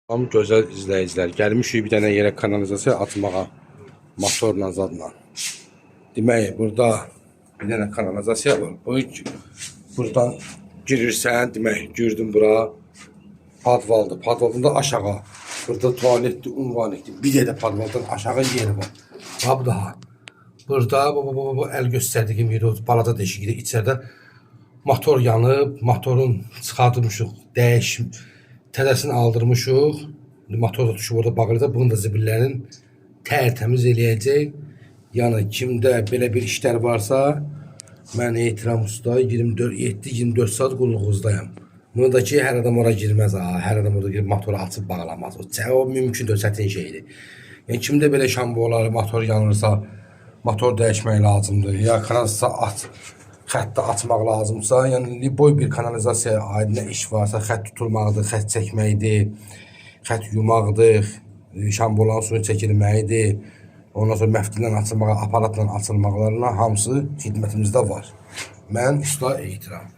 Tam gözəl izləyicilər, gəlmişik bir dənə yerə kanalizasiya atmağa motorla zadla. Demək, burada bir dənə kanalizasiya var. Buradan girirsən, demək, girdim bura. Padvaldır. Padvalında aşağı. Burada tualetdir, ünvanetdir. Bir də padvaldan aşağı yeri var. Bax daha. Burada bu əl göstərdiyim yeri, balaca deşikdir. İçəridə motor yanıb, motorun çıxardırmışıq, təzəsini aldırmışıq. Motor da düşüb orada bağlıdır. Bunu da zibillərin tərtəmiz eləyəcək. Yəni kimdə belə bir işlər varsa, mən Ehtram Usta 7-24 saat qulluğunuzdayım. Bunu da ki, hər adam ora girməz ha. Hər adam orada girib motoru açıb bağlamaz. O mümkün deyil, çətin şeydir. Yəni kimdə belə şamboları, motor yanırsa, motor dəyişmək lazımdır. Ya kanalizasiya xətti açmaq lazımsa, yəni boy bir kanalizasiya aid nə iş varsa, xətt tutulmaqdır, xətt çəkməkdir, xətt yumaqdır, şambolanın suyu çəkilməyidir, ondan sonra məftillə açılmağa, aparatla açılmaqlarına hamısı xidmətimizdə var. Mən Usta Ehtram.